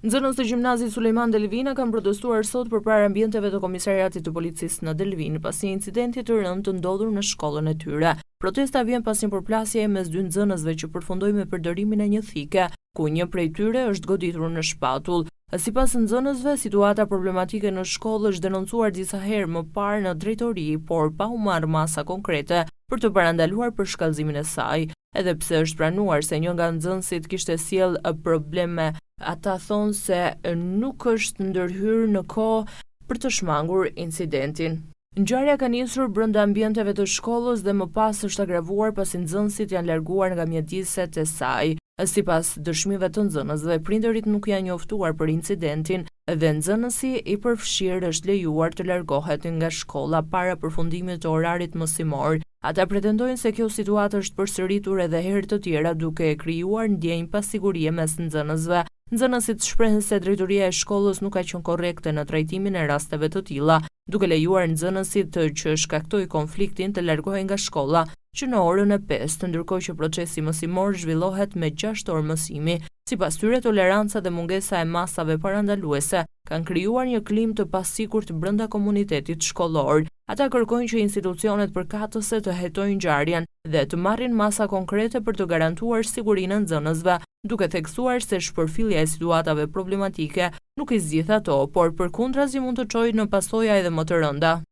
Nxënës të gjimnazit Sulejman Delvina kanë protestuar sot përpara ambienteve të komisariatit të policisë në Delvinë pasi incidenti të rënd të ndodhur në shkollën e tyre. Protesta vjen pas një përplasjeje mes dy nxënësve që përfundoi me përdorimin e një thike, ku një prej tyre është goditur në shpatull. Sipas nxënësve, situata problematike në shkollë është denoncuar disa herë më parë në drejtori, por pa u marrë masa konkrete për të parandaluar përshkallëzimin e saj. Edhe pse është pranuar se një nga nxënësit kishte sjell probleme, ata thonë se nuk është ndërhyrë në kohë për të shmangur incidentin. Ngjarja ka nisur brenda ambienteve të shkollës dhe më pas është agravuar pasi nxënësit janë larguar nga mjediset e saj. Sipas dëshmive të nxënësve, prindërit nuk janë njoftuar për incidentin dhe nxënësi i përfshirë është lejuar të largohet nga shkolla para përfundimit të orarit mësimor. Ata pretendojnë se kjo situatë është përsëritur edhe herë të tjera duke e krijuar ndjenjë pasigurie mes nxënësve. Nxënësit shprehen se drejtoria e shkollës nuk ka qenë korrekte në trajtimin e rasteve të tilla, duke lejuar nxënësit që shkaktoi konfliktin të largohej nga shkolla që në orën e 5, ndërkohë që procesi mësimor zhvillohet me 6 orë mësimi. Sipas tyre, toleranca dhe mungesa e masave parandaluese kanë krijuar një klimë të pasigurt brenda komunitetit shkollor. Ata kërkojnë që institucionet përkatëse të hetojnë ngjarjen dhe të marrin masa konkrete për të garantuar sigurinë e nxënësve, duke theksuar se shpërfillja e situatave problematike nuk i zgjidh ato, por përkundrazi mund të çojë në pasoja edhe më të rënda.